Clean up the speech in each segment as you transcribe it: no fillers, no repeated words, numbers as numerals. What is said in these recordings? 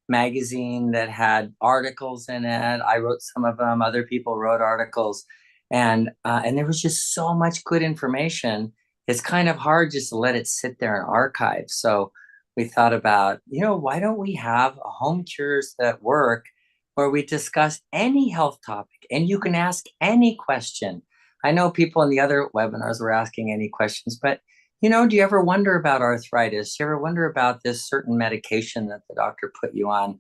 magazine that had articles in it. I wrote some of them. Other people wrote articles, and there was just so much good information. It's kind of hard just to let it sit there and archive. So we thought about, why don't we have a home cures that work where we discuss any health topic and you can ask any question. I know people in the other webinars were asking any questions, but do you ever wonder about arthritis? Do you ever wonder about this certain medication that the doctor put you on?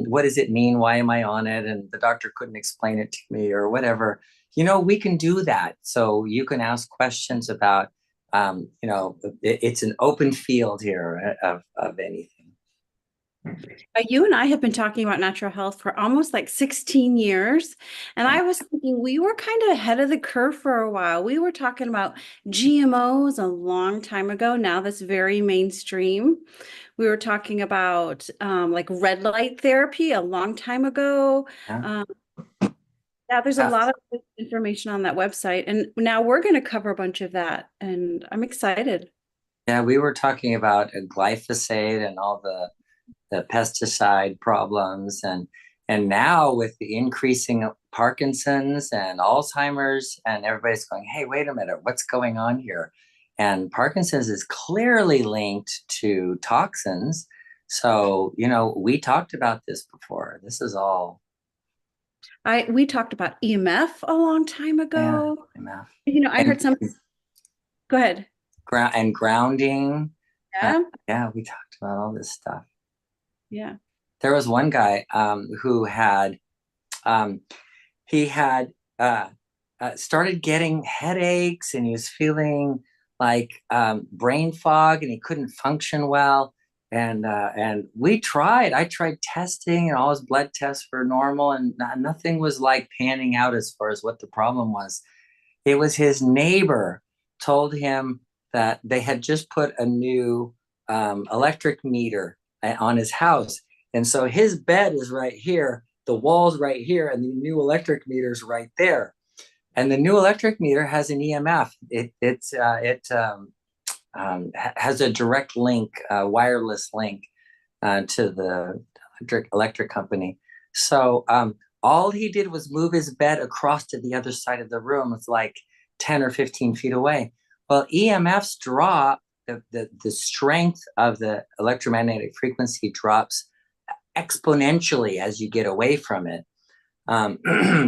What does it mean? Why am I on it? And the doctor couldn't explain it to me or whatever. We can do that. So you can ask questions about, it's an open field here of anything. You and I have been talking about natural health for almost like 16 years. And I was thinking we were kind of ahead of the curve for a while. We were talking about GMOs a long time ago. Now that's very mainstream. We were talking about like red light therapy a long time ago. Yeah. Yeah, there's a lot of information on that website. And now we're going to cover a bunch of that. And I'm excited. Yeah, we were talking about glyphosate and all the pesticide problems, and now with the increasing Parkinson's and Alzheimer's, and everybody's going, hey, wait a minute, what's going on here? And Parkinson's is clearly linked to toxins. So, we talked about this before. This is all. We talked about EMF a long time ago. Yeah, I heard some. Go ahead. Grounding. Yeah. Yeah, we talked about all this stuff. Yeah. There was one guy who had he had started getting headaches, and he was feeling like brain fog, and he couldn't function well. And I tried testing, and all his blood tests were normal, and nothing was like panning out as far as what the problem was. It was his neighbor told him that they had just put a new electric meter on his house. And so his bed is right here, the wall's right here, and the new electric meter's right there. And the new electric meter has an EMF. It has a direct link, wireless link to the electric company. So all he did was move his bed across to the other side of the room. It's like 10 or 15 feet away. Well, EMFs drop, the strength of the electromagnetic frequency drops exponentially as you get away from it.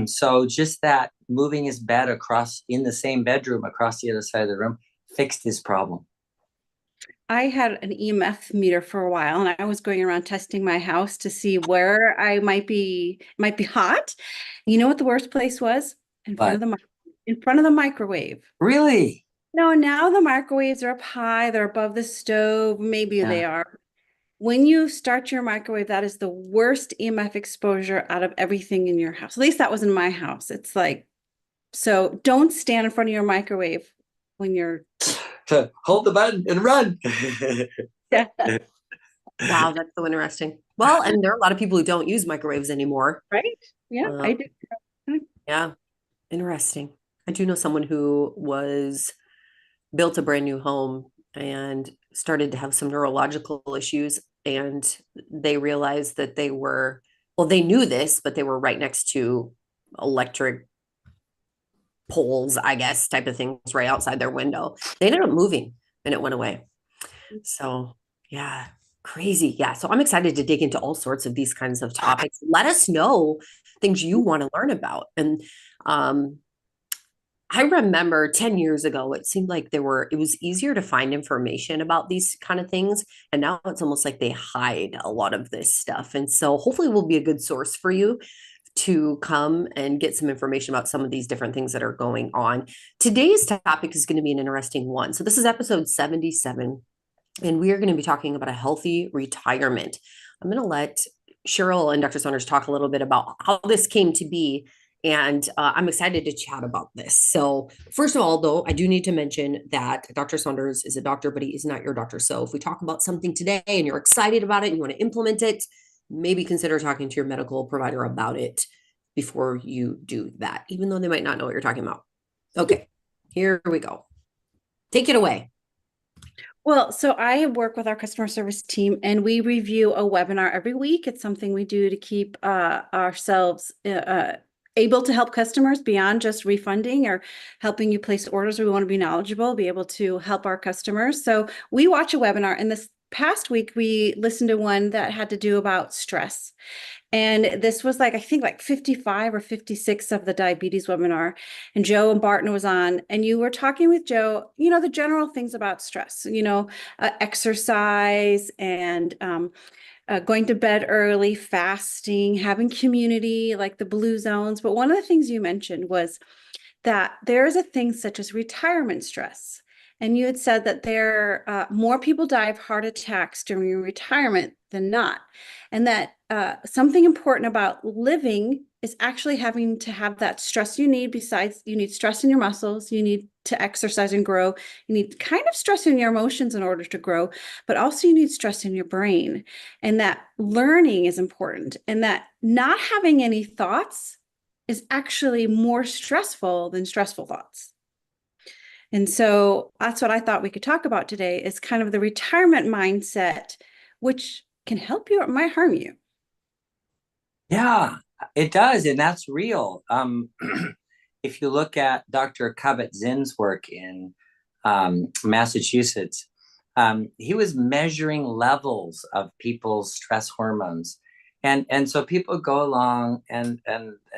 So just that moving his bed across in the same bedroom across the other side of the room fixed his problem. I had an EMF meter for a while, and I was going around testing my house to see where I might be hot. You know what the worst place was? In front of the microwave. Really? No, now the microwaves are up high, they're above the stove, maybe they are. When you start your microwave, that is the worst EMF exposure out of everything in your house. At least that was in my house. It's like, so don't stand in front of your microwave when you're hold the button and run. Yeah. Wow, that's so interesting. Well, and there are a lot of people who don't use microwaves anymore. Right? Yeah, I do. Yeah, interesting. I do know someone who built a brand new home and started to have some neurological issues, and they realized that they knew this, but they were right next to electric poles, I guess, type of things right outside their window. They ended up moving and it went away. So yeah, crazy. Yeah. So I'm excited to dig into all sorts of these kinds of topics. Let us know things you want to learn about. And I remember 10 years ago, it seemed like it was easier to find information about these kind of things. And now it's almost like they hide a lot of this stuff. And so hopefully we'll be a good source for you to come and get some information about some of these different things that are going on. Today's topic is going to be an interesting one. So this is episode 77, and we are going to be talking about a healthy retirement. I'm going to let Cheryl and Dr. Saunders talk a little bit about how this came to be. And I'm excited to chat about this. So first of all, though, I do need to mention that Dr. Saunders is a doctor, but he is not your doctor. So if we talk about something today and you're excited about it and you want to implement it, maybe consider talking to your medical provider about it before you do that, even though they might not know what you're talking about. Okay, here we go. Take it away. Well, so I work with our customer service team and we review a webinar every week. It's something we do to keep ourselves able to help customers beyond just refunding or helping you place orders. We want to be knowledgeable, be able to help our customers. So we watch a webinar, and this past week we listened to one that had to do about stress. And this was like, I think like 55 or 56 of the diabetes webinar. And Joe and Barton was on, and you were talking with Joe, the general things about stress, exercise and going to bed early, fasting, having community, like the blue zones. But one of the things you mentioned was that there is a thing such as retirement stress. And you had said that more people die of heart attacks during retirement than not. And that something important about living is actually having to have that stress you need. Besides, you need stress in your muscles, you need to exercise and grow. You need kind of stress in your emotions in order to grow, but also you need stress in your brain. And that learning is important, and that not having any thoughts is actually more stressful than stressful thoughts. And so that's what I thought we could talk about today, is kind of the retirement mindset, which can help you or might harm you. Yeah, it does, and that's real. If you look at Dr. Kabat-Zinn's work in Massachusetts, he was measuring levels of people's stress hormones. And so people go along and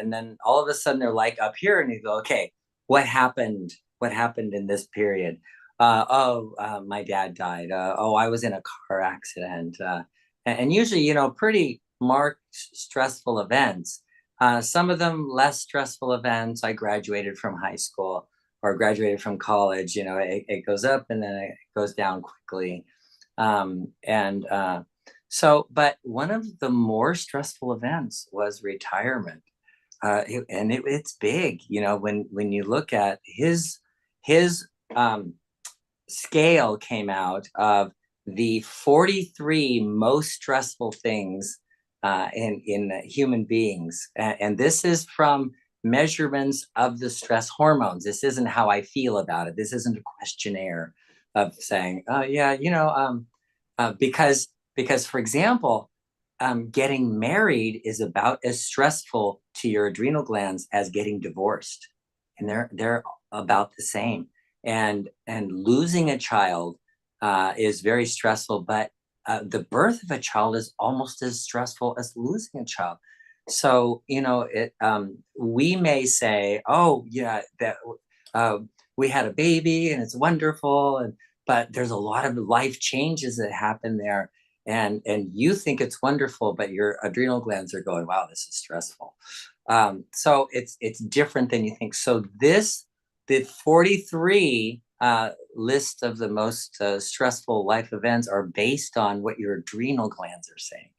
then all of a sudden they're like up here, and you go, okay, what happened? What happened in this period? My dad died. I was in a car accident. And usually, pretty marked stressful events. Some of them less stressful events. I graduated from high school or graduated from college. It goes up and then it goes down quickly. But one of the more stressful events was retirement. It's big, when you look at his scale came out of the 43 most stressful things in human beings. And this is from measurements of the stress hormones. This isn't how I feel about it. This isn't a questionnaire of saying, oh yeah, because for example, getting married is about as stressful to your adrenal glands as getting divorced, and they're about the same. And losing a child is very stressful, but the birth of a child is almost as stressful as losing a child. So we may say, oh yeah, that we had a baby and it's wonderful, but there's a lot of life changes that happen there, and you think it's wonderful, but your adrenal glands are going, wow, this is stressful. So it's different than you think. So the 43 list of the most stressful life events are based on what your adrenal glands are saying.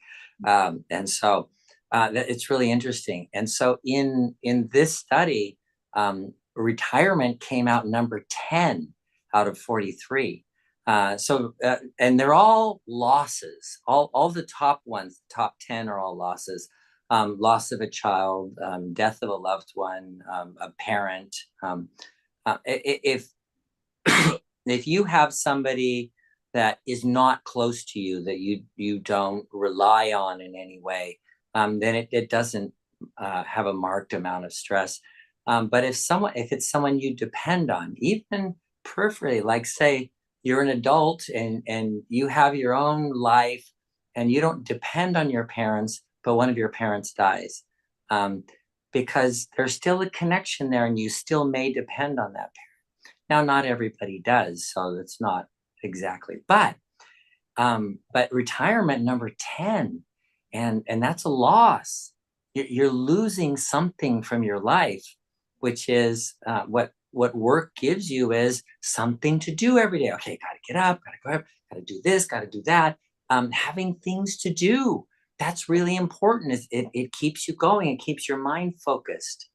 And so it's really interesting. And so in this study, retirement came out number 10 out of 43. And they're all losses. All the top ones, the top 10 are all losses. Loss of a child, death of a loved one, a parent. If if you have somebody that is not close to you, that you don't rely on in any way, then it doesn't have a marked amount of stress. But if it's someone you depend on, even peripherally, like say you're an adult and you have your own life and you don't depend on your parents, but one of your parents dies, because there's still a connection there and you still may depend on that parent. Now, not everybody does, so that's not exactly, but retirement number 10, and that's a loss. You're losing something from your life, which is what work gives you, is something to do every day. Okay, got to get up, got to go up, got to do this, got to do that. Having things to do, that's really important. It keeps you going. It keeps your mind focused.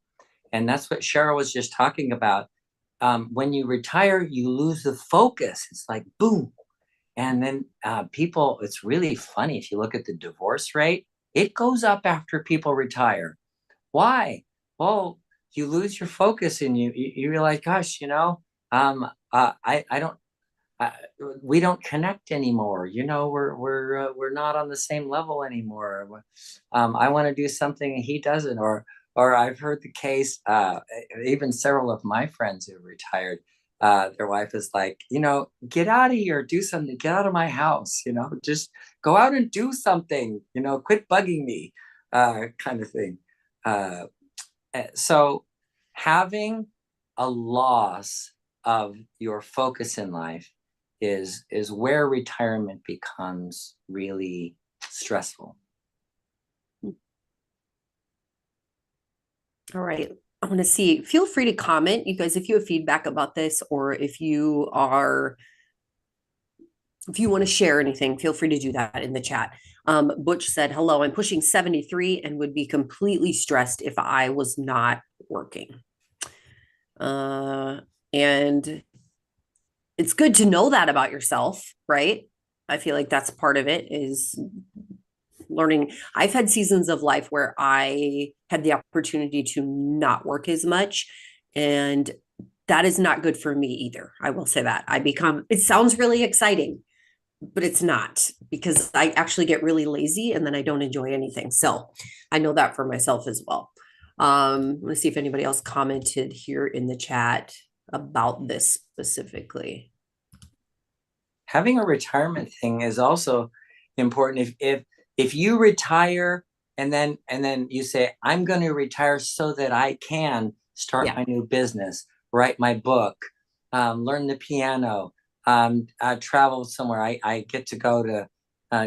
And that's what Cheryl was just talking about. When you retire, you lose the focus. It's like, boom. And then it's really funny. If you look at the divorce rate, it goes up after people retire. Why? Well, you lose your focus and you realize, gosh, I uh, we don't connect anymore. You know, we're not on the same level anymore. I want to do something and he doesn't, or I've heard the case, even several of my friends who retired, their wife is like, you know, get out of here, do something, get out of my house, you know, just go out and do something, you know, quit bugging me, kind of thing. Uh, so having a loss of your focus in life is where retirement becomes really stressful. All right. I want to see. Feel free to comment, you guys, if you have feedback about this, or if you want to share anything, feel free to do that in the chat. Butch said, hello, I'm pushing 73 and would be completely stressed if I was not working. And it's good to know that about yourself, right? I feel like that's part of it, is learning. I've had seasons of life where I had the opportunity to not work as much, and that is not good for me either. I will say that. It sounds really exciting, but it's not, because I actually get really lazy and then I don't enjoy anything. So I know that for myself as well. Let's see if anybody else commented here in the chat about this specifically. Having a retirement thing is also important. If you retire and then you say, I'm going to retire so that I can start my new business, write my book, learn the piano, travel somewhere. I get to go to,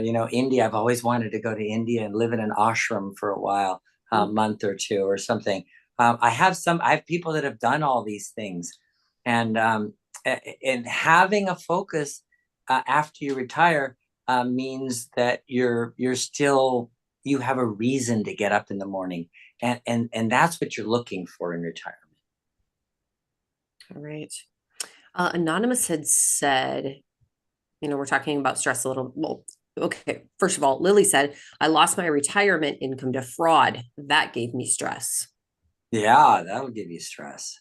you know, India. I've always wanted to go to India and live in an ashram for a while, a month or two or something. I have people that have done all these things, and having a focus after you retire means that you have a reason to get up in the morning, and that's what you're looking for in retirement. All right. Anonymous had said, you know, we're talking about stress a little. Well, okay. First of all, Lily said, I lost my retirement income to fraud. That gave me stress. Yeah, that'll give you stress.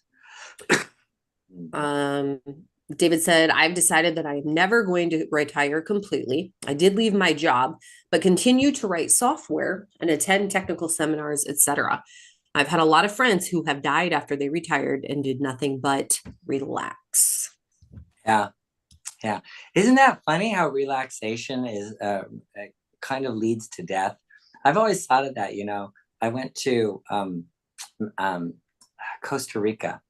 David said, I've decided that I'm never going to retire completely. I did leave my job, but continue to write software and attend technical seminars, etc. I've had a lot of friends who have died after they retired and did nothing but relax. Yeah. Yeah. Isn't that funny how relaxation is kind of leads to death? I've always thought of that, you know. I went to Costa Rica,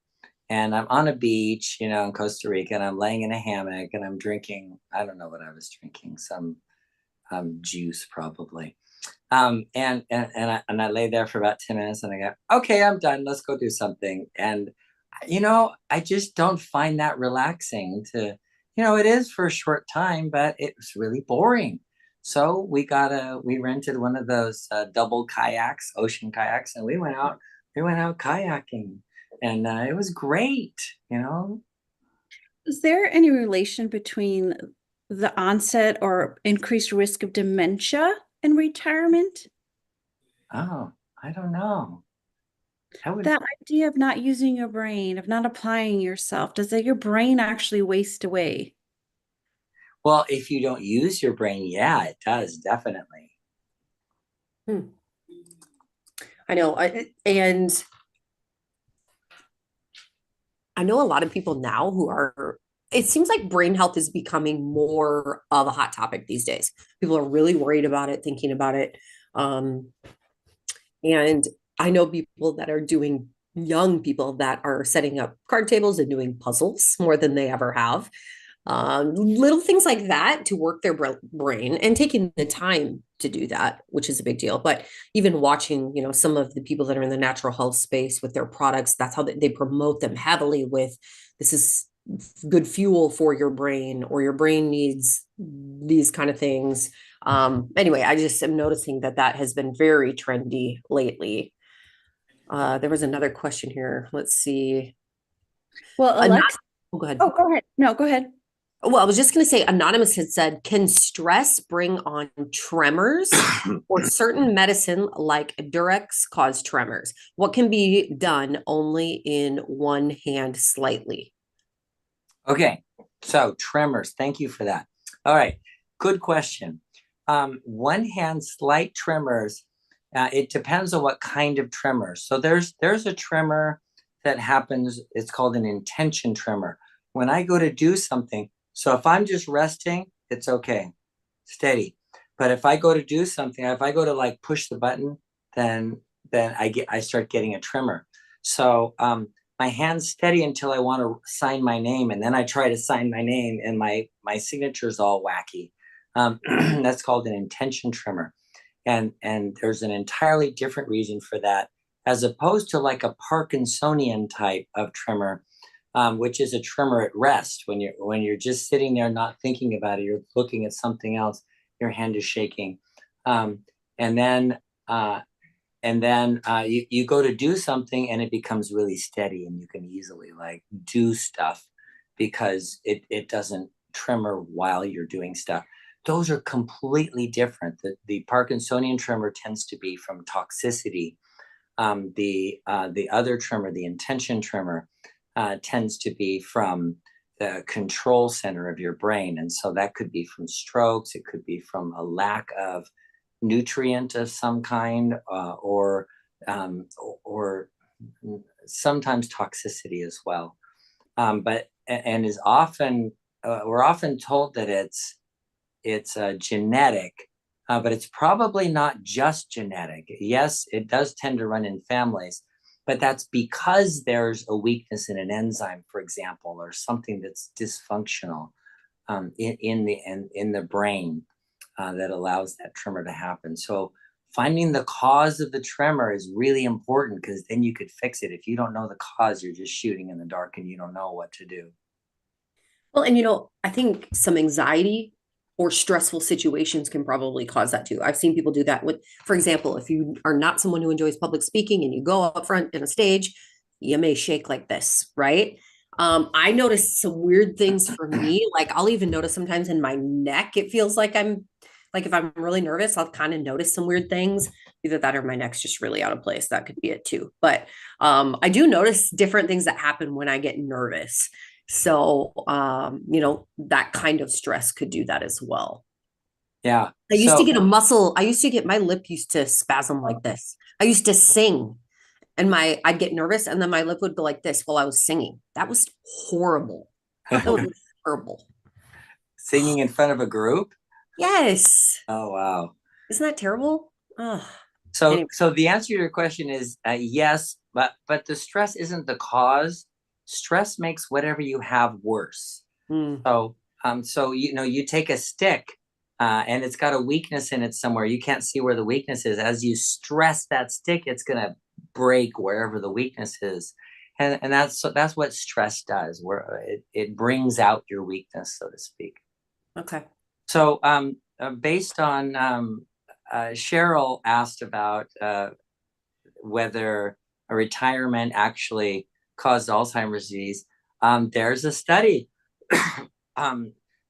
and I'm on a beach, you know, in Costa Rica, and I'm laying in a hammock and I'm drinking, I don't know what I was drinking, some juice probably. And I lay there for about 10 minutes and I go, okay, I'm done. Let's go do something. And, you know, I just don't find that relaxing to, you know, it is for a short time, but it was really boring. So we rented one of those double kayaks, ocean kayaks, and we went out kayaking, and it was great, you know. Is there any relation between the onset or increased risk of dementia and retirement? Oh, I don't know. That idea of not using your brain, of not applying yourself, does your brain actually waste away? Well, if you don't use your brain, yeah, it does, definitely. I know. And I know a lot of people now it seems like brain health is becoming more of a hot topic these days. People are really worried about it, thinking about it. And I know young people that are setting up card tables and doing puzzles more than they ever have. Little things like that to work their brain, and taking the time to do that, which is a big deal. But even watching, you know, some of the people that are in the natural health space with their products, that's how they promote them heavily with, this is good fuel for your brain, or your brain needs these kind of things. Anyway, I just am noticing that has been very trendy lately. There was another question here. Let's see. Well, Alexa, go ahead. Oh, go ahead. No, go ahead. Well, I was just going to say, Anonymous had said, can stress bring on tremors, or certain medicine like Durex cause tremors? What can be done only in one hand slightly? Okay. So trimmers, thank you for that. All right, good question. One hand slight trimmers, it depends on what kind of trimmer. So there's a trimmer that happens, it's called an intention trimmer. When I go to do something, so if I'm just resting, it's okay, steady. But if I go to do something, if I go to like push the button, then I start getting a tremor. So my hand's steady until I want to sign my name, and then I try to sign my name, and my signature is all wacky. That's called an intention tremor, and there's an entirely different reason for that, as opposed to like a Parkinsonian type of tremor, which is a tremor at rest. When you're just sitting there not thinking about it, you're looking at something else, your hand is shaking, um, and then you go to do something and it becomes really steady, and you can easily like do stuff because it doesn't tremor while you're doing stuff. Those are completely different. The Parkinsonian tremor tends to be from toxicity. The other tremor, the intention tremor, tends to be from the control center of your brain. And so that could be from strokes, it could be from a lack of nutrient of some kind, or sometimes toxicity as well. But and is often we're often told that it's genetic, but it's probably not just genetic. Yes, it does tend to run in families, but that's because there's a weakness in an enzyme, for example, or something that's dysfunctional in the brain that allows that tremor to happen. So finding the cause of the tremor is really important, because then you could fix it. If you don't know the cause, you're just shooting in the dark and you don't know what to do. Well, and I think some anxiety or stressful situations can probably cause that too. I've seen people do that with, for example, if you are not someone who enjoys public speaking and you go up front in a stage, you may shake like this, right? I noticed some weird things for me. Like I'll even notice sometimes in my neck, it feels like I'm like if I'm really nervous, I'll kind of notice some weird things. Either that or my neck's just really out of place. That could be it too. But I do notice different things that happen when I get nervous. So, that kind of stress could do that as well. Yeah. I used to So get my lip used to spasm like this. I used to sing and I'd get nervous and then my lip would go like this while I was singing. That was horrible. That was horrible. singing in front of a group. Yes. Oh, wow. Isn't that terrible? Oh, So, anyway. so the answer to your question is yes, but the stress isn't the cause. Stress makes whatever you have worse. Mm. So you take a stick, and it's got a weakness in it somewhere. You can't see where the weakness is. As you stress that stick, it's gonna break wherever the weakness is, and that's what stress does. Where it brings out your weakness, so to speak. Okay. So, based on Cheryl asked about whether a retirement actually caused Alzheimer's disease. There's a study.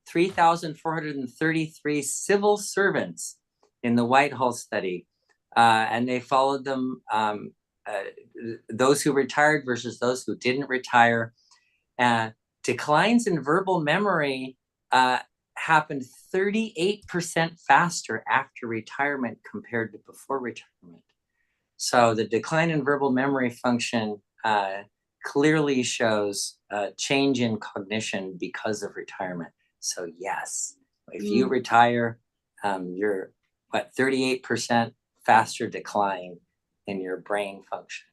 3,433 civil servants in the Whitehall study, and they followed them, those who retired versus those who didn't retire. Declines in verbal memory happened 38% faster after retirement compared to before retirement. So the decline in verbal memory function clearly shows change in cognition because of retirement. So yes, if you retire, you're 38% faster decline in your brain function.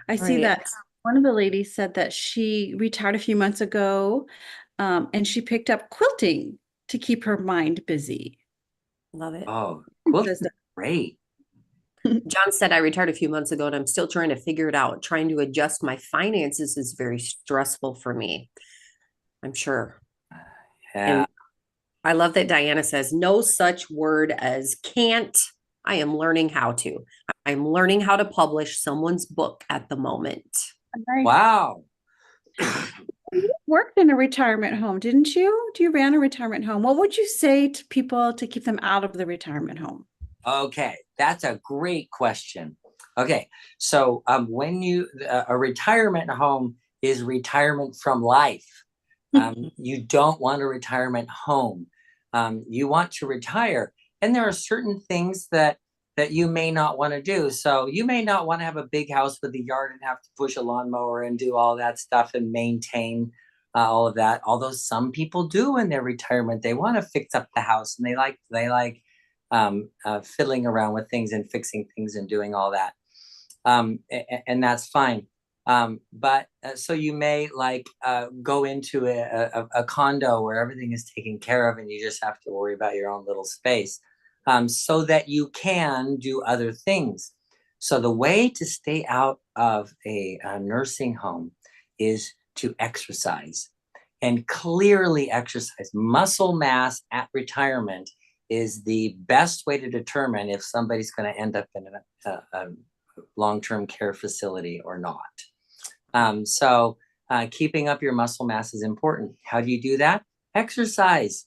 I see that one of the ladies said that she retired a few months ago, and she picked up quilting to keep her mind busy. Love it. Oh, quilting is great. John said I retired a few months ago and I'm still trying to figure it out. Trying to adjust my finances is very stressful for me. I'm sure. Yeah. And I love that Diana says no such word as can't. I am learning how to. I'm learning how to publish someone's book at the moment. Nice. Wow. You worked in a retirement home, didn't you? You ran a retirement home. What would you say to people to keep them out of the retirement home? Okay, that's a great question. Okay, so when a retirement home is retirement from life. You don't want a retirement home. You want to retire, and there are certain things that you may not want to do. So you may not want to have a big house with a yard and have to push a lawnmower and do all that stuff and maintain all of that. Although some people do in their retirement, they want to fix up the house and they like fiddling around with things and fixing things and doing all that. And that's fine. But so you may go into a condo where everything is taken care of and you just have to worry about your own little space, so that you can do other things. So the way to stay out of a nursing home is to exercise, and clearly exercise. Muscle mass at retirement is the best way to determine if somebody's going to end up in a long-term care facility or not. So keeping up your muscle mass is important. How do you do that? Exercise.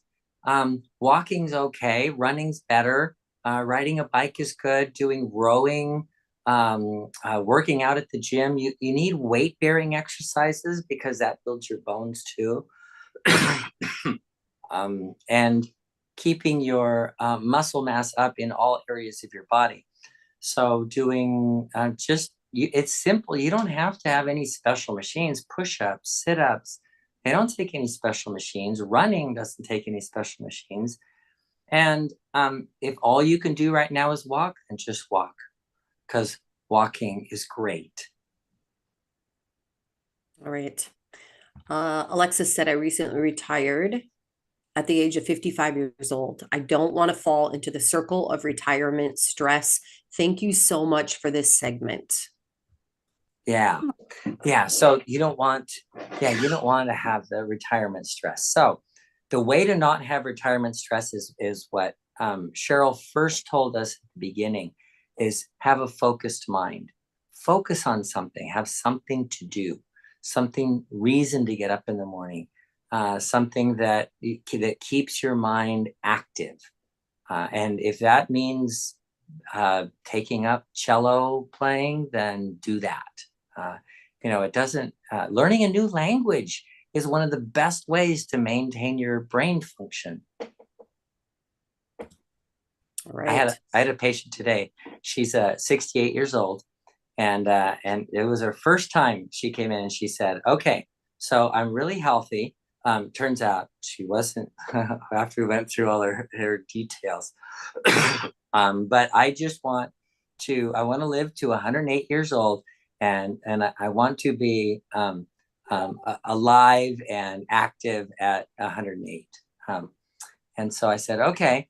Walking's okay. Running's better. Riding a bike is good. Doing rowing, working out at the gym. You need weight-bearing exercises because that builds your bones too. And keeping your muscle mass up in all areas of your body. So doing it's simple. You don't have to have any special machines. Push-ups, sit-ups, they don't take any special machines. Running doesn't take any special machines. And if all you can do right now is walk, then just walk, because walking is great. All right. Alexis said, I recently retired at the age of 55 years old. I don't want to fall into the circle of retirement stress. Thank you so much for this segment. Yeah. So you don't want to have the retirement stress. So the way to not have retirement stress is what Cheryl first told us at the beginning, is have a focused mind. Focus on something, have something to do, reason to get up in the morning, something that keeps your mind active. And if that means taking up cello playing, then do that. It doesn't, learning a new language is one of the best ways to maintain your brain function. All right. I had a patient today. She's 68 years old, and it was her first time she came in and she said, okay, so I'm really healthy. Turns out she wasn't after we went through all her details. But I want to live to 108 years old, and I want to be alive and active at 108. And so I said, okay,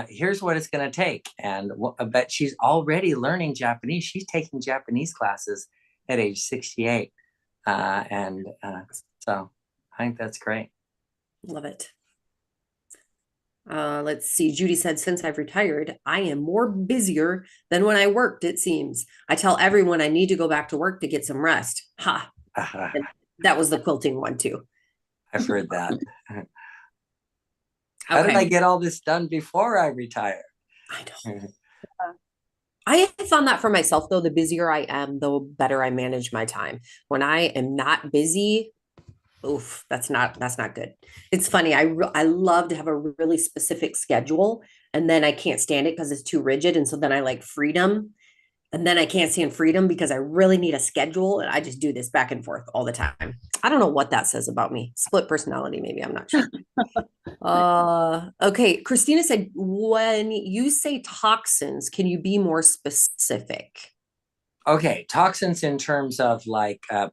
here's what it's going to take. But she's already learning Japanese. She's taking Japanese classes at age 68. So I think that's great. Love it. Let's see. Judy said, since I've retired, I am more busier than when I worked, it seems. I tell everyone I need to go back to work to get some rest. Ha. That was the quilting one too. I've heard that. How did I get all this done before I retire? I know. I found that for myself, though, the busier I am, the better I manage my time. When I am not busy, oof, that's not good. It's funny. I love to have a really specific schedule, and then I can't stand it because it's too rigid. And so then I like freedom, and then I can't stand freedom because I really need a schedule. And I just do this back and forth all the time. I don't know what that says about me. Split personality, maybe. I'm not sure. Okay. Christina said, when you say toxins, can you be more specific? Okay. Toxins in terms of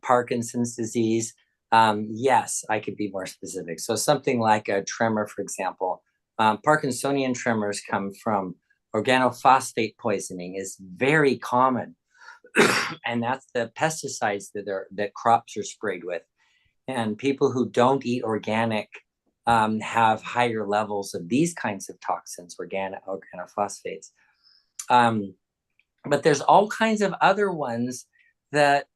Parkinson's disease. Yes, I could be more specific. So something like a tremor, for example, Parkinsonian tremors come from organophosphate poisoning, is very common. And that's the pesticides that crops are sprayed with. And people who don't eat organic have higher levels of these kinds of toxins, organophosphates. But there's all kinds of other ones that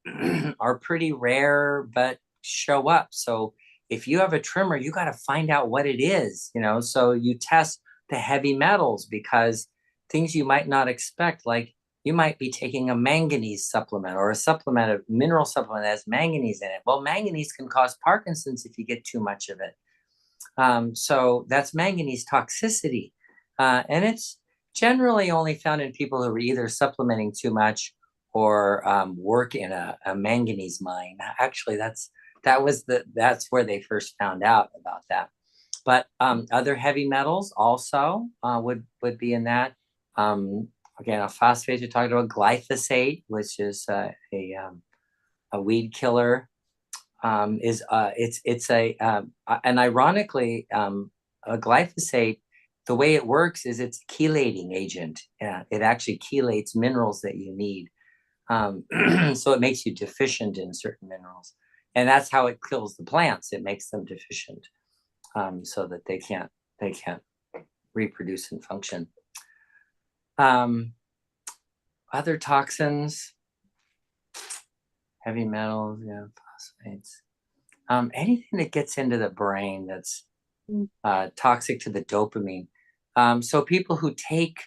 are pretty rare, but show up. So if you have a tremor, you got to find out what it is, so you test the heavy metals, because things you might not expect, like, you might be taking a manganese supplement or a supplement, a mineral supplement that has manganese in it. Well, manganese can cause Parkinson's if you get too much of it. So that's manganese toxicity. And it's generally only found in people who are either supplementing too much or work in a manganese mine. Actually, that's where they first found out about that. But other heavy metals also would be in that. Again, a phosphate, you're talking about glyphosate, which is a weed killer. It's and ironically, a glyphosate, the way it works is it's a chelating agent. It actually chelates minerals that you need. So it makes you deficient in certain minerals, and that's how it kills the plants. It makes them deficient, so that they can't reproduce and function. Other toxins, heavy metals, phosphates, anything that gets into the brain that's toxic to the dopamine. So people who take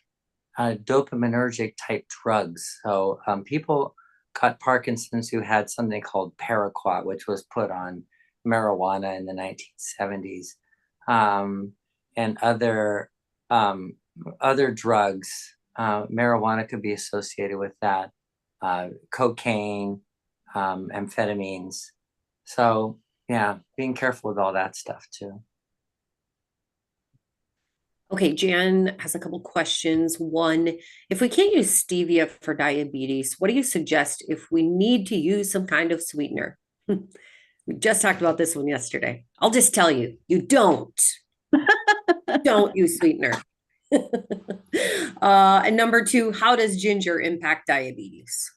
dopaminergic type drugs. So people got Parkinson's who had something called Paraquat, which was put on marijuana in the 1970s, and other drugs. Marijuana could be associated with that, cocaine, amphetamines. So yeah, being careful with all that stuff too. Okay, Jan has a couple questions. One, if we can't use stevia for diabetes, what do you suggest if we need to use some kind of sweetener? We just talked about this one yesterday. I'll just tell you, you don't. Don't use sweetener. And number two, how does ginger impact diabetes?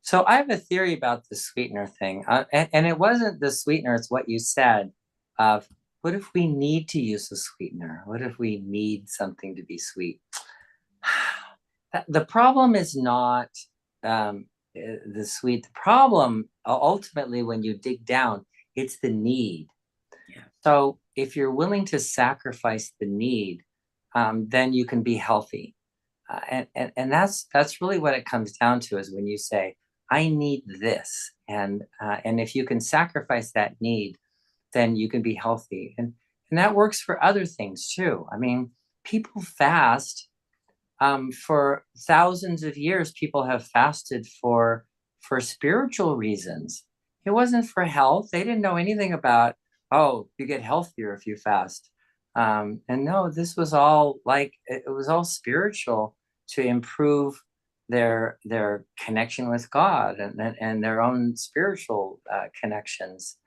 So I have a theory about the sweetener thing, and it wasn't the sweetener, it's what you said of, what if we need to use a sweetener? What if we need something to be sweet? The problem is not the sweet. The problem, ultimately, when you dig down, it's the need. Yeah. So if you're willing to sacrifice the need, then you can be healthy. And that's really what it comes down to, is when you say, I need this. And if you can sacrifice that need, then you can be healthy. And that works for other things too. I mean, people fast for thousands of years. People have fasted for spiritual reasons. It wasn't for health. They didn't know anything about, oh, you get healthier if you fast. And no, this was all it was all spiritual, to improve their connection with God and their own spiritual connections.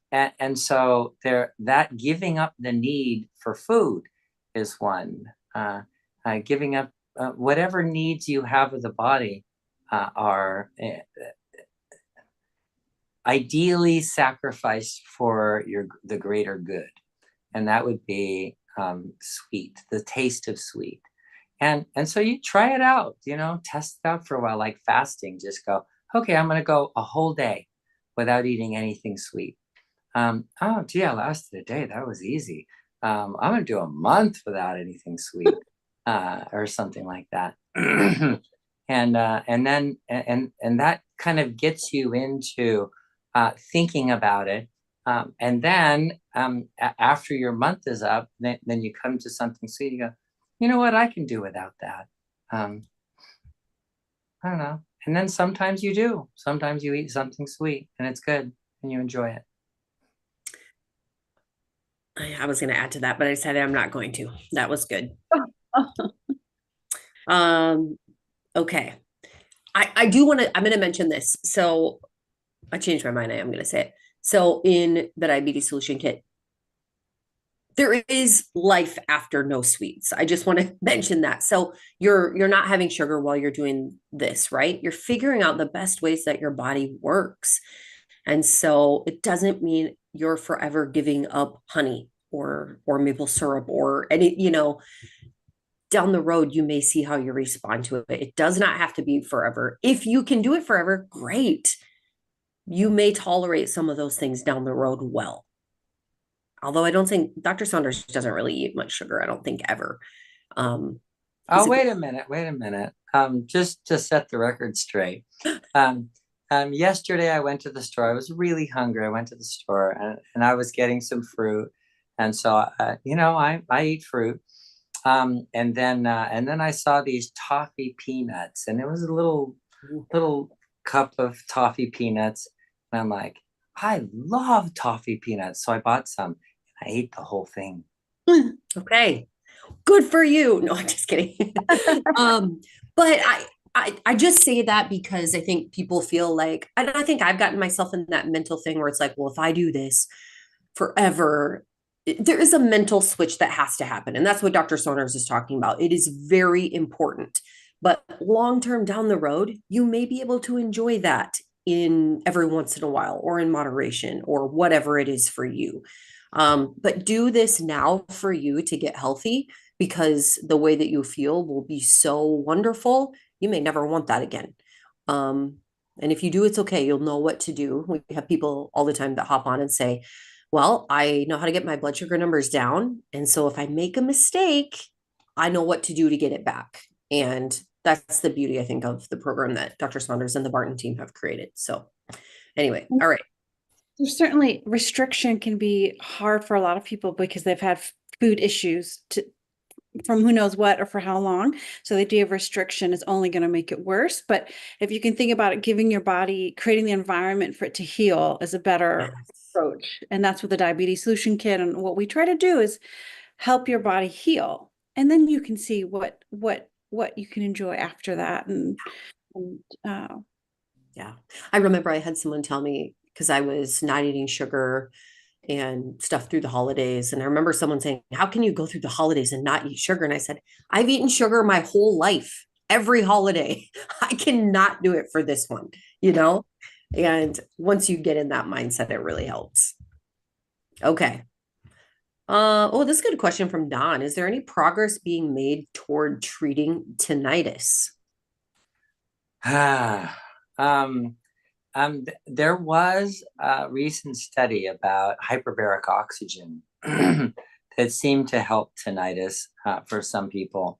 And so that giving up the need for food is one. Giving up whatever needs you have of the body are ideally sacrificed for the greater good. And that would be sweet, the taste of sweet. And so you try it out, test it out for a while, like fasting. Just go, okay, I'm going to go a whole day without eating anything sweet. Oh, gee, I lasted a day. That was easy. I'm going to do a month without anything sweet, or something like that. And that kind of gets you into thinking about it. And then after your month is up, then you come to something sweet. You go, you know what? I can do without that. I don't know. And then sometimes you do. Sometimes you eat something sweet and it's good and you enjoy it. I was going to add to that, but I decided I'm not going to. That was good. Okay. I do want to, I'm going to mention this. So I changed my mind. I am going to say it. So in the Diabetes Solution Kit, there is life after no sweets. I just want to mention that. So you're not having sugar while you're doing this, right? You're figuring out the best ways that your body works. And so it doesn't mean you're forever giving up honey or maple syrup or any, down the road, you may see how you respond to it. It does not have to be forever. If you can do it forever, great. You may tolerate some of those things down the road well. Although I don't think Dr. Saunders doesn't really eat much sugar. I don't think ever. Oh, Is it? wait a minute. Just to set the record straight. Um, Yesterday I went to the store. I was really hungry. I went to the store and I was getting some fruit. And so, I eat fruit. And then I saw these toffee peanuts, and it was a little cup of toffee peanuts. And I'm like, I love toffee peanuts. So I bought some. I ate the whole thing. Okay, good for you. No, I'm just kidding. um, but I just say that because I think people feel like, and I think I've gotten myself in that mental thing where it's like, well, if I do this forever, there is a mental switch that has to happen. And that's what Dr. Saunders is talking about. It is very important. But long term down the road, you may be able to enjoy that in every once in a while or in moderation or whatever it is for you. But do this now for you to get healthy because the way that you feel will be so wonderful. You may never want that again. And if you do, it's okay. You'll know what to do. We have people all the time that hop on and say, well, I know how to get my blood sugar numbers down. And so if I make a mistake, I know what to do to get it back. And that's the beauty, I think, of the program that Dr. Saunders and the Barton team have created. So, anyway, all right. There's certainly restriction can be hard for a lot of people because they've had food issues from who knows what or for how long. So the idea of restriction is only going to make it worse. But if you can think about it, giving your body, creating the environment for it to heal is a better Yes. approach. And that's what the Diabetes Solution Kit and what we try to do is help your body heal. And then you can see what you can enjoy after that. And Yeah. I remember I had someone tell me because I was not eating sugar and stuff through the holidays. And I remember someone saying, how can you go through the holidays and not eat sugar? And I said, I've eaten sugar my whole life, every holiday. I cannot do it for this one, you know? And once you get in that mindset, it really helps. Okay. Oh, this is a good question from Don. Is there any progress being made toward treating tinnitus? Ah, um, there was a recent study about hyperbaric oxygen that seemed to help tinnitus for some people.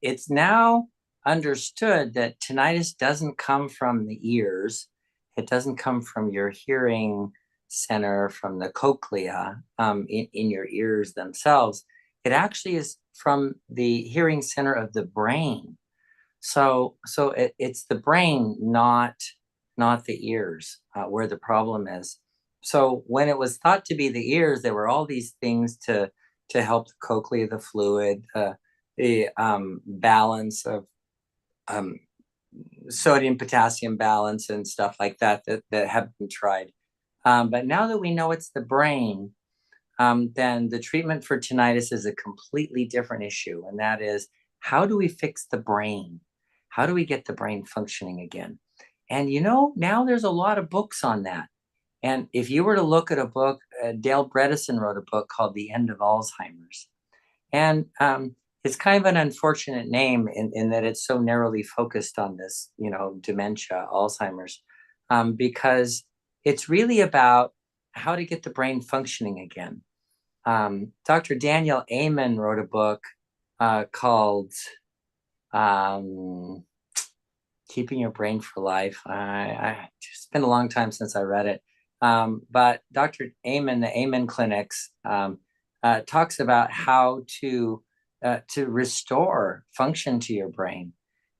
It's now understood that tinnitus doesn't come from the ears. It doesn't come from your hearing center, from the cochlea in your ears themselves. It actually is from the hearing center of the brain. So it's the brain, not the ears, where the problem is. So when it was thought to be the ears, there were all these things to help the cochlea, the fluid, the balance of um, sodium potassium balance and stuff like that have been tried. But now that we know it's the brain, then the treatment for tinnitus is a completely different issue, and that is, how do we fix the brain? How do we get the brain functioning again? And now there's a lot of books on that. And if you were to look at a book, Dale Bredesen wrote a book called The End of Alzheimer's. And it's kind of an unfortunate name in that it's so narrowly focused on this, dementia, Alzheimer's, because it's really about how to get the brain functioning again. Dr. Daniel Amen wrote a book called Keeping Your Brain for Life. It's been a long time since I read it. But Dr. Amen, the Amen Clinics, talks about how to restore function to your brain.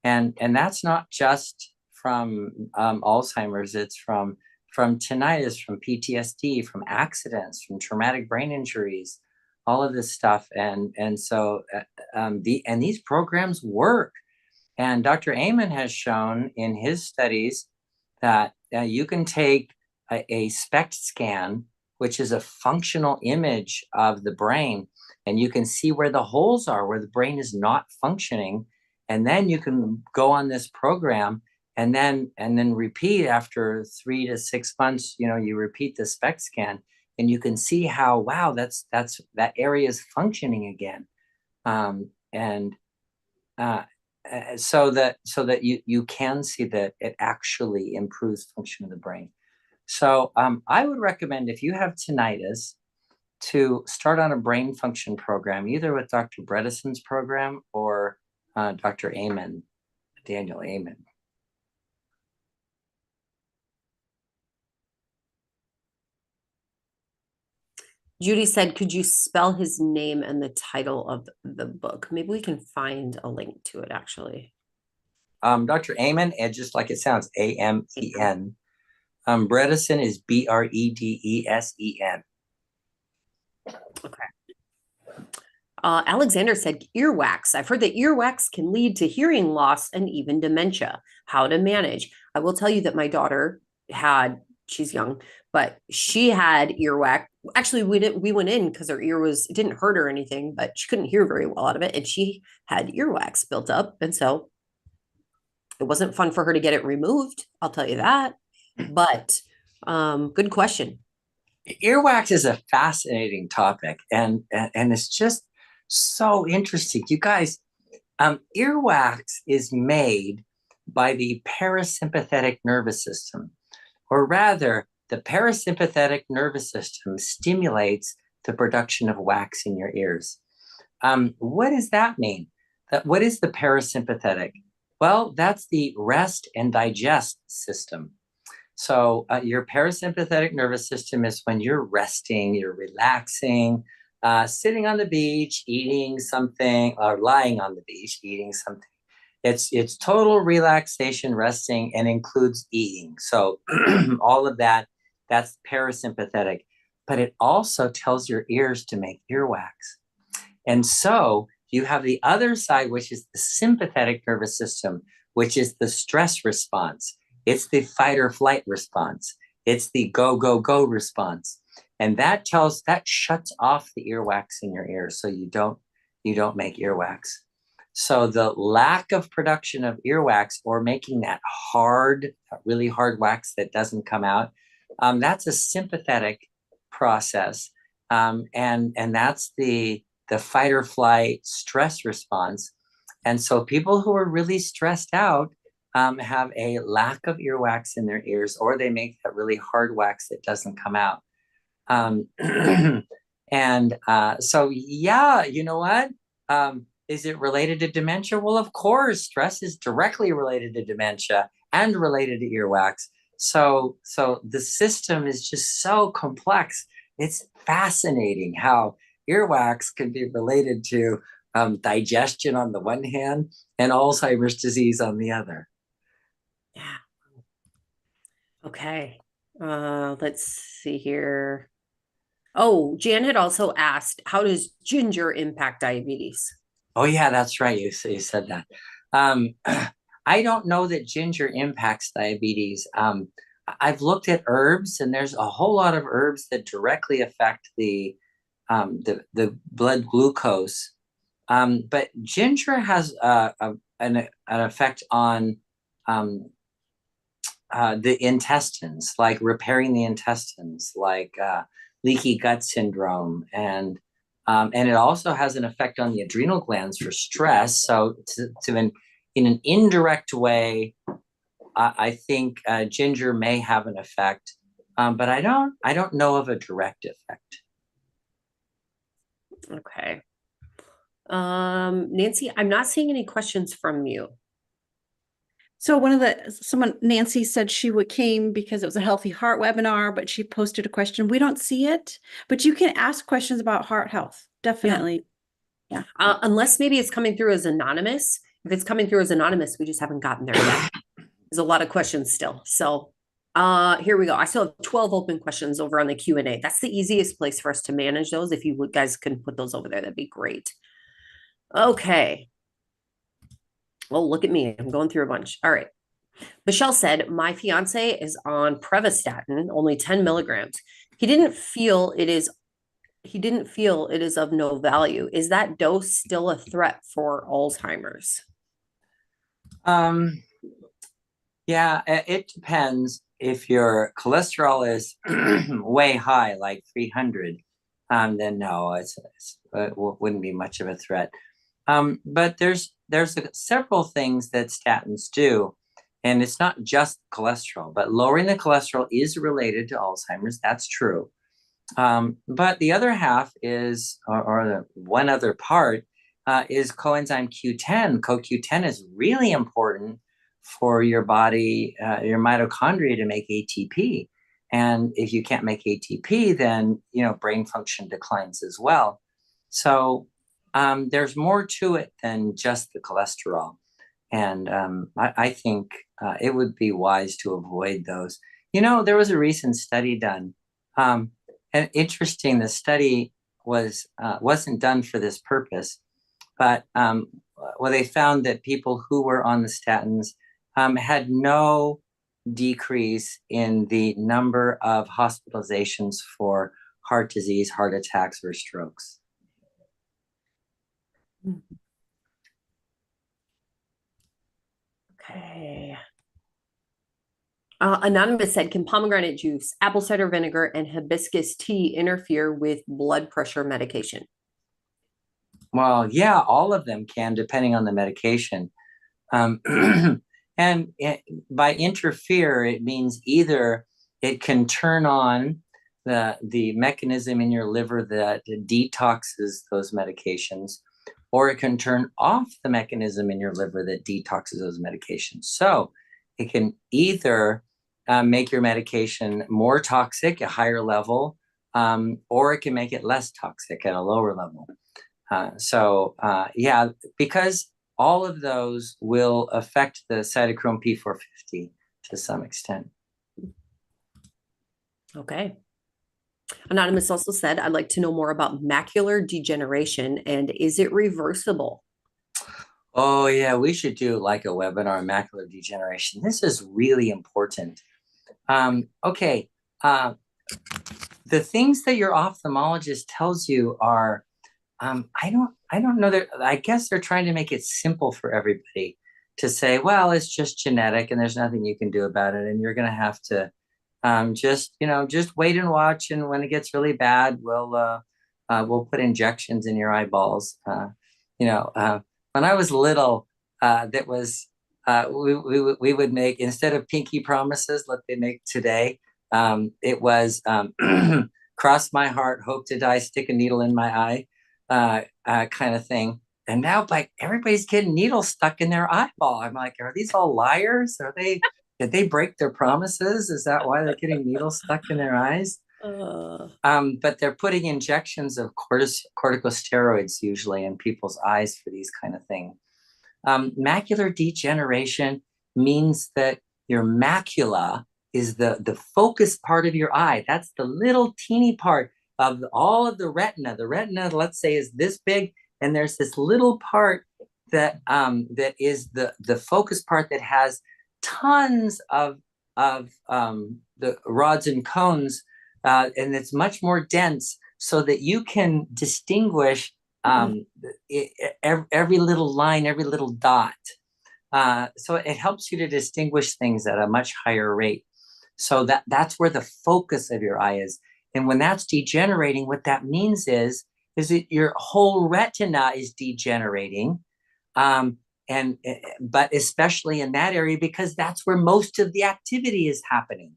And that's not just from Alzheimer's, it's from tinnitus, from PTSD, from accidents, from traumatic brain injuries, all of this stuff. And so these programs work. And Dr. Amen has shown in his studies that you can take a SPECT scan, which is a functional image of the brain, and you can see where the holes are, where the brain is not functioning. And then you can go on this program and then repeat after 3 to 6 months, you repeat the SPECT scan and you can see how, wow, that area is functioning again. So that you can see that it actually improves function of the brain. So I would recommend, if you have tinnitus, to start on a brain function program, either with Dr. Bredesen's program or Dr. Amen, Daniel Amen. Judy said, could you spell his name and the title of the book? Maybe we can find a link to it actually. Dr. Amen, and just like it sounds, Amen. Bredesen is Bredesen. Okay. Alexander said earwax. I've heard that earwax can lead to hearing loss and even dementia. How to manage? I will tell you that my daughter she's young, but she had earwax. Actually, we went in because her ear it didn't hurt or anything, but she couldn't hear very well out of it. And she had earwax built up. And so it wasn't fun for her to get it removed. I'll tell you that. But good question. Earwax is a fascinating topic, and it's just so interesting. You guys, earwax is made by the parasympathetic nervous system, or rather, the parasympathetic nervous system stimulates the production of wax in your ears. What does that mean? What is the parasympathetic? Well, that's the rest and digest system. So your parasympathetic nervous system is when you're resting, you're relaxing, sitting on the beach, eating something, or lying on the beach, eating something. It's total relaxation, resting, and includes eating. So all of that's parasympathetic. But it also tells your ears to make earwax. And so you have the other side, which is the sympathetic nervous system, which is the stress response. It's the fight or flight response. It's the go, go, go response. And that shuts off the earwax in your ears. So you don't make earwax. So the lack of production of earwax, or making that really hard wax that doesn't come out, that's a sympathetic process. And that's the fight or flight stress response. And so people who are really stressed out have a lack of earwax in their ears, or they make that really hard wax that doesn't come out. So yeah, you know what? Is it related to dementia? Well, of course, stress is directly related to dementia and related to earwax. So the system is just so complex. It's fascinating how earwax can be related to digestion on the one hand and Alzheimer's disease on the other. Yeah. Okay. Let's see here. Oh, Jan had also asked, how does ginger impact diabetes? Oh yeah, that's right. You said that. I don't know that ginger impacts diabetes. I've looked at herbs, and there's a whole lot of herbs that directly affect the blood glucose. But ginger has an effect on the intestines, like repairing the intestines, like leaky gut syndrome, and it also has an effect on the adrenal glands for stress. So in an indirect way, I think ginger may have an effect, but I don't know of a direct effect. Okay. Nancy, I'm not seeing any questions from you. So Nancy said she came because it was a Healthy Heart webinar, but she posted a question. We don't see it, but you can ask questions about heart health. Definitely. Yeah. Unless maybe it's coming through as anonymous. If it's coming through as anonymous, we just haven't gotten there yet. There's a lot of questions still. So here we go. I still have 12 open questions over on the Q&A. That's the easiest place for us to manage those. If you guys can put those over there, that'd be great. Okay. Oh, look at me. I'm going through a bunch. All right. Michelle said, my fiance is on Prevestatin, only 10 milligrams. He didn't feel it is of no value. Is that dose still a threat for Alzheimer's? Yeah, it depends. If your cholesterol is way high, like 300, then no, it wouldn't be much of a threat. But there's several things that statins do, and it's not just cholesterol, but lowering the cholesterol is related to Alzheimer's. That's true. But the other half is, or the one other part, is coenzyme Q10. CoQ10 is really important for your body, your mitochondria to make ATP. And if you can't make ATP, then, brain function declines as well. So there's more to it than just the cholesterol. And I think it would be wise to avoid those. There was a recent study done. And interesting, the study wasn't done for this purpose, but they found that people who were on the statins had no decrease in the number of hospitalizations for heart disease, heart attacks, or strokes. Okay. Anonymous said, can pomegranate juice, apple cider vinegar, and hibiscus tea interfere with blood pressure medication? Well, yeah, all of them can, depending on the medication. And by interfere, it means either it can turn on the mechanism in your liver that detoxes those medications, or it can turn off the mechanism in your liver that detoxes those medications. So it can either make your medication more toxic, a higher level, or it can make it less toxic at a lower level. Yeah, because all of those will affect the cytochrome P450 to some extent. Okay. Anonymous also said, I'd like to know more about macular degeneration, and is it reversible? Oh, yeah, we should do like a webinar on macular degeneration. This is really important. Okay, the things that your ophthalmologist tells you are, I don't know that, I guess they're trying to make it simple for everybody to say, well, it's just genetic and there's nothing you can do about it. And you're going to have to just wait and watch. And when it gets really bad, we'll put injections in your eyeballs. When I was little, that was, we would make, instead of pinky promises like they make today, it was cross my heart, hope to die, stick a needle in my eye, kind of thing. And now, like, everybody's getting needles stuck in their eyeball. I'm like, are these all liars? Did they break their promises? Is that why they're getting needles stuck in their eyes? But they're putting injections of corticosteroids usually in people's eyes for these kind of things. Macular degeneration means that your macula is the focus part of your eye. That's the little teeny part of all of the retina. The retina, let's say, is this big, and there's this little part that is the focus part that has tons of the rods and cones, and it's much more dense, so that you can distinguish every little line, every little dot. So it helps you to distinguish things at a much higher rate. So that's where the focus of your eye is. And when that's degenerating, what that means is that your whole retina is degenerating. But especially in that area, because that's where most of the activity is happening.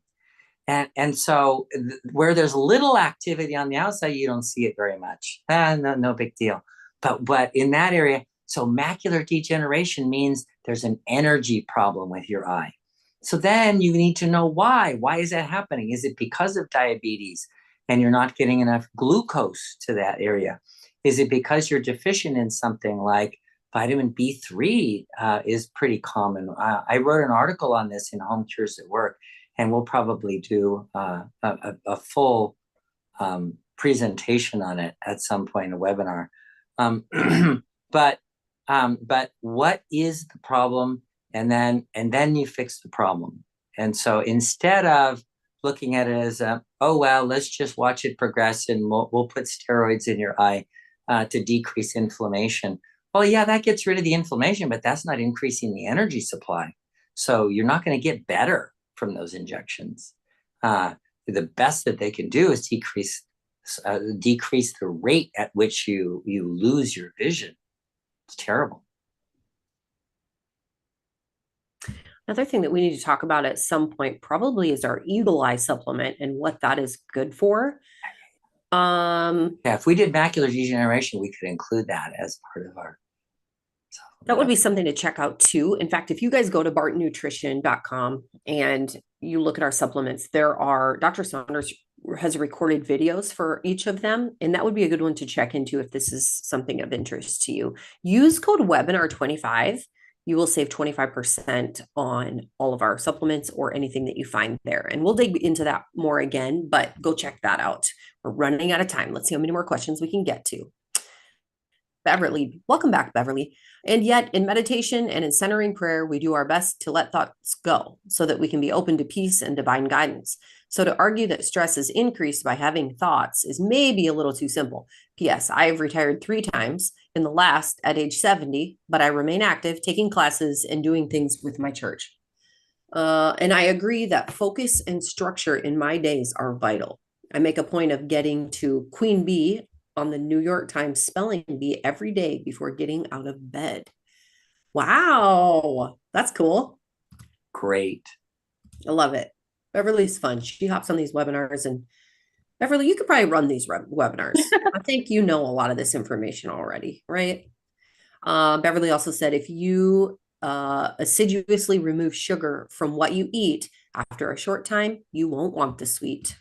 And so where there's little activity on the outside, you don't see it very much. No big deal. But in that area, so macular degeneration means there's an energy problem with your eye. So then you need to know why. Why is that happening? Is it because of diabetes and you're not getting enough glucose to that area? Is it because you're deficient in something like vitamin B3 is pretty common. I wrote an article on this in Home Cures at Work, and we'll probably do a full presentation on it at some point in a webinar. But what is the problem? And then you fix the problem. And so instead of looking at it as oh well, let's just watch it progress and we'll put steroids in your eye to decrease inflammation. Well, yeah, that gets rid of the inflammation, but that's not increasing the energy supply. So you're not going to get better from those injections. The best that they can do is decrease the rate at which you lose your vision. It's terrible. Another thing that we need to talk about at some point probably is our Eagle Eye supplement and what that is good for. Yeah, if we did macular degeneration, we could include that as part of our That would be something to check out too. In fact, if you guys go to bartonnutrition.com and you look at our supplements, there are Dr. Saunders has recorded videos for each of them. And that would be a good one to check into if this is something of interest to you. Use code webinar25. You will save 25% on all of our supplements or anything that you find there. And we'll dig into that more again, but go check that out. We're running out of time. Let's see how many more questions we can get to. Beverly, welcome back, Beverly. And yet, in meditation and in centering prayer, we do our best to let thoughts go so that we can be open to peace and divine guidance. So, to argue that stress is increased by having thoughts is maybe a little too simple. P.S. I have retired 3 times, in the last at age 70, but I remain active, taking classes and doing things with my church. And I agree that focus and structure in my days are vital. I make a point of getting to Queen Bee on the New York Times spelling bee every day before getting out of bed. Wow, that's cool. Great. I love it. Beverly's fun. She hops on these webinars, and Beverly, you could probably run these webinars. I think you know a lot of this information already, right? Beverly also said if you assiduously remove sugar from what you eat, after a short time, you won't want the sweet.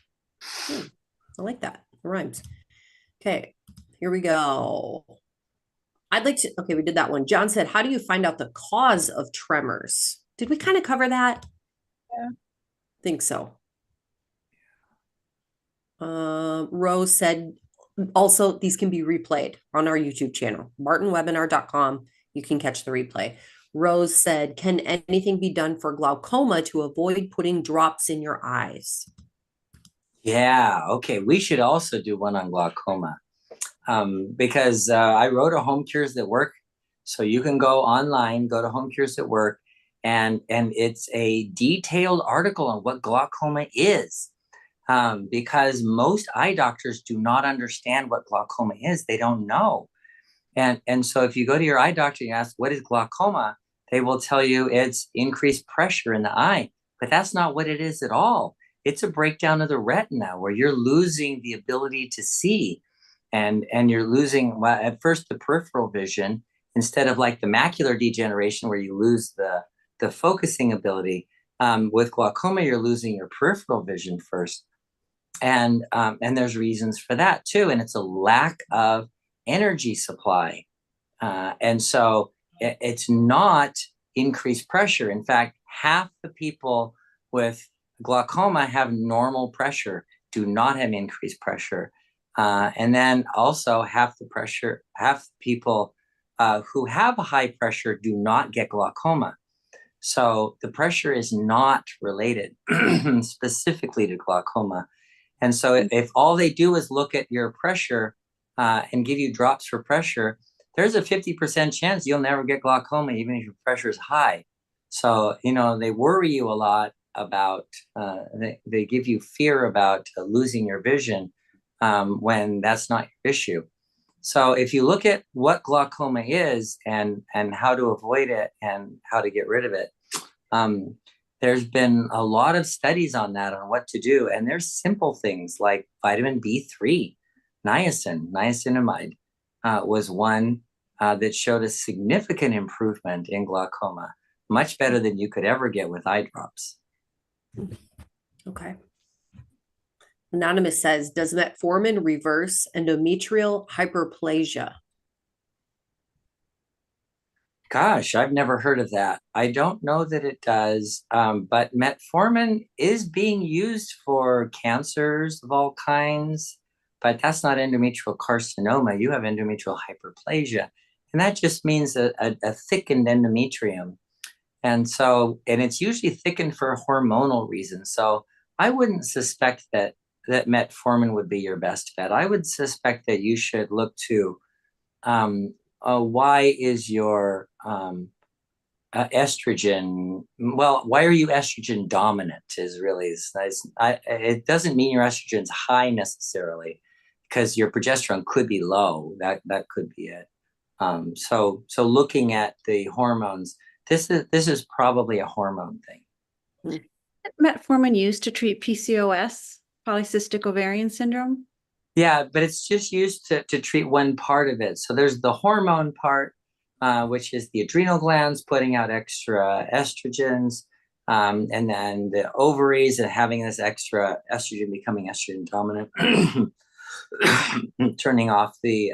I like that. It rhymes. Okay, here we go. Okay, we did that one. John said, how do you find out the cause of tremors? Did we kind of cover that? Yeah. Think so. Rose said, also, these can be replayed on our YouTube channel, bartonwebinar.com. You can catch the replay. Rose said, can anything be done for glaucoma to avoid putting drops in your eyes? Yeah, okay. We should also do one on glaucoma because I wrote a Home Cures That Work. So you can go online, go to Home Cures That Work, and it's a detailed article on what glaucoma is. Because most eye doctors do not understand what glaucoma is. They don't know. And so if you go to your eye doctor and you ask, what is glaucoma? They will tell you it's increased pressure in the eye, but that's not what it is at all. It's a breakdown of the retina where you're losing the ability to see and you're losing, well, at first the peripheral vision instead of like the macular degeneration where you lose the focusing ability. With glaucoma, you're losing your peripheral vision first. And there's reasons for that too. And it's a lack of energy supply. And so it's not increased pressure. In fact, half the people with glaucoma have normal pressure, do not have increased pressure. And then also half the people who have high pressure do not get glaucoma. So the pressure is not related specifically to glaucoma. And so if all they do is look at your pressure and give you drops for pressure, there's a 50% chance you'll never get glaucoma, even if your pressure is high. So, they worry you a lot about, they give you fear about losing your vision when that's not your issue. So if you look at what glaucoma is and how to avoid it and how to get rid of it, there's been a lot of studies on that, on what to do. And there's simple things like vitamin B3, niacinamide was one that showed a significant improvement in glaucoma, much better than you could ever get with eye drops. Okay. Anonymous says, does metformin reverse endometrial hyperplasia? Gosh, I've never heard of that. I don't know that it does, but metformin is being used for cancers of all kinds, but that's not endometrial carcinoma. You have endometrial hyperplasia, and that just means a thickened endometrium. And it's usually thickened for hormonal reasons. So I wouldn't suspect that metformin would be your best bet. I would suspect that you should look to why is your estrogen, why are you estrogen dominant is really nice. It doesn't mean your estrogen's high necessarily, because your progesterone could be low. That could be it. So looking at the hormones, this is probably a hormone thing. Metformin used to treat PCOS, polycystic ovarian syndrome? Yeah, but it's just used to treat one part of it. So there's the hormone part, which is the adrenal glands putting out extra estrogens, and then the ovaries and having this extra estrogen becoming estrogen dominant, turning off the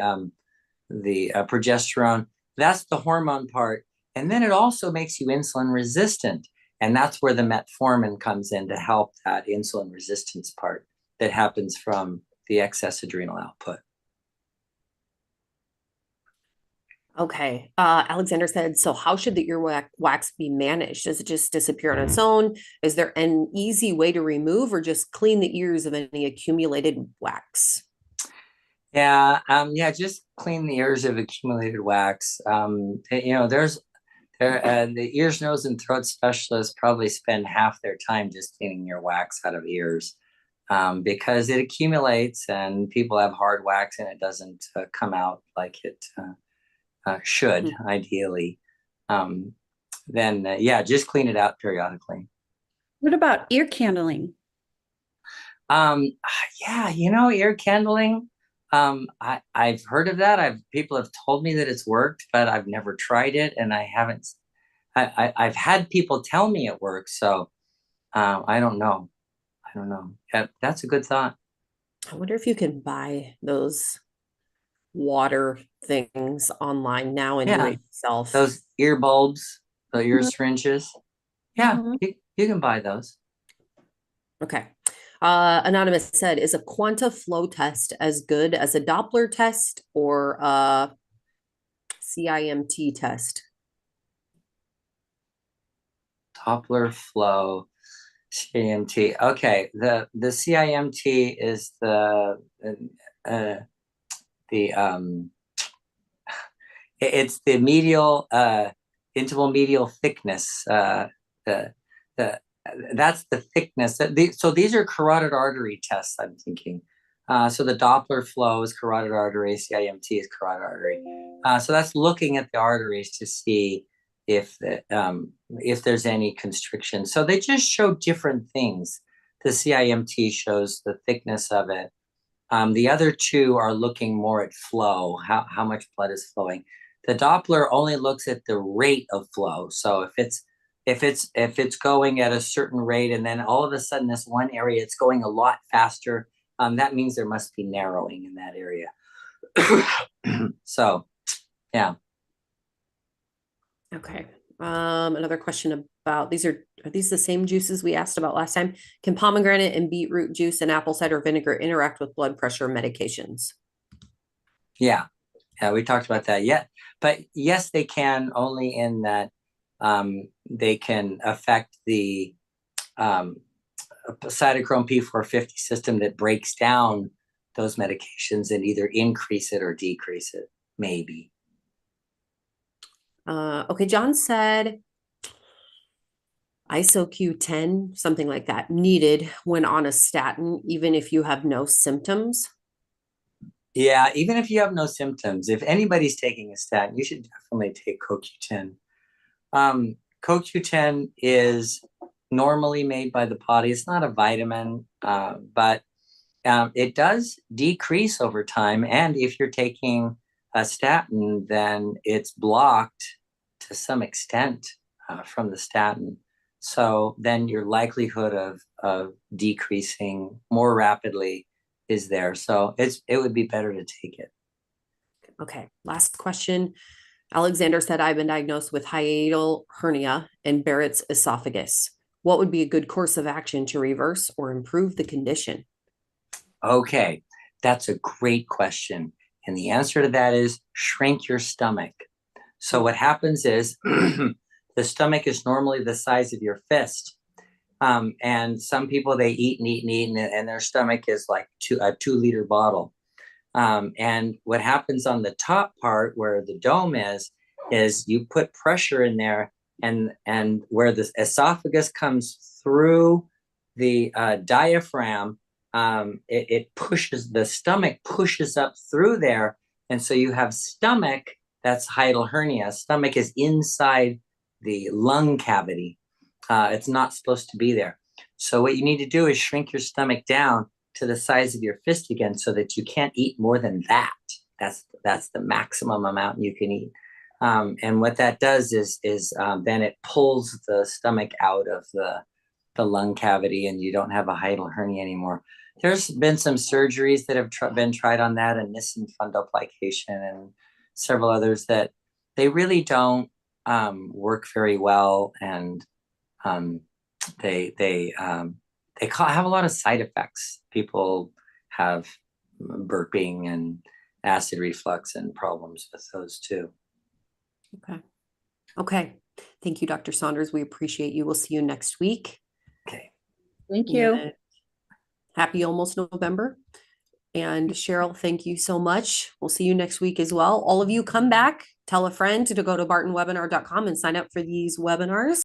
progesterone. That's the hormone part. And then it also makes you insulin resistant. And that's where the metformin comes in to help that insulin resistance part that happens from the excess adrenal output. Okay. Alexander said, so how should the earwax be managed? Does it just disappear on its own? Is there an easy way to remove or just clean the ears of any accumulated wax? Yeah, just clean the ears of accumulated wax. The ears, nose, and throat specialists probably spend half their time just cleaning your wax out of ears, because it accumulates and people have hard wax and it doesn't come out like it should, ideally. Just clean it out periodically. What about ear candling? Ear candling. I've heard of that. People have told me that it's worked, but I've never tried it, and I haven't. I've had people tell me it works, so I don't know. That's a good thought. I wonder if you can buy those water things online now and do it yourself. Those ear bulbs, the ear Mhm. syringes. Yeah, Mhm. you can buy those. Okay. Anonymous said, is a quanta flow test as good as a Doppler test or a CIMT test? Doppler flow, CIMT. Okay, the CIMT is it's the medial intimal medial thickness. That's the thickness. So these are carotid artery tests, I'm thinking. So the Doppler flow is carotid artery, CIMT is carotid artery. So that's looking at the arteries to see if there's any constriction. So they just show different things. The CIMT shows the thickness of it. The other two are looking more at flow, how much blood is flowing. The Doppler only looks at the rate of flow. So if it's going at a certain rate and then all of a sudden this one area it's going a lot faster, that means there must be narrowing in that area. So, yeah. Okay. Another question about are these the same juices we asked about last time? Can pomegranate and beetroot juice and apple cider vinegar interact with blood pressure medications? Yeah, we talked about that. Yeah, but yes, they can, only in that they can affect the cytochrome P450 system that breaks down those medications and either increase it or decrease it, maybe. Okay, John said ISO-Q10, something like that, needed when on a statin, even if you have no symptoms. Yeah, even if you have no symptoms, if anybody's taking a statin, you should definitely take CoQ10. CoQ10 is normally made by the body. It's not a vitamin, but it does decrease over time. And if you're taking a statin, then it's blocked to some extent from the statin. So then your likelihood of decreasing more rapidly is there. So it would be better to take it. Okay, last question. Alexander said, I've been diagnosed with hiatal hernia and Barrett's esophagus. What would be a good course of action to reverse or improve the condition? Okay, that's a great question. And the answer to that is shrink your stomach. So what happens is the stomach is normally the size of your fist. And some people, they eat and eat and eat, and their stomach is like a 2-liter bottle. And what happens on the top part where the dome is you put pressure in there, and where the esophagus comes through the diaphragm, it pushes, the stomach pushes up through there. And so you have stomach, that's hiatal hernia. Stomach is inside the lung cavity. It's not supposed to be there. So what you need to do is shrink your stomach down to the size of your fist again, so that you can't eat more than that. That's the maximum amount you can eat. And what that does is then it pulls the stomach out of the lung cavity, and you don't have a hiatal hernia anymore. There's been some surgeries that have been tried on that, and Nissen fundoplication and several others that they really don't work very well, and they have a lot of side effects. People have burping and acid reflux and problems with those too. Okay. Okay. Thank you, Dr. Saunders. We appreciate you. We'll see you next week. Okay. Thank you. And happy almost November. And Cheryl, thank you so much. We'll see you next week as well. All of you come back, tell a friend to go to bartonwebinar.com and sign up for these webinars.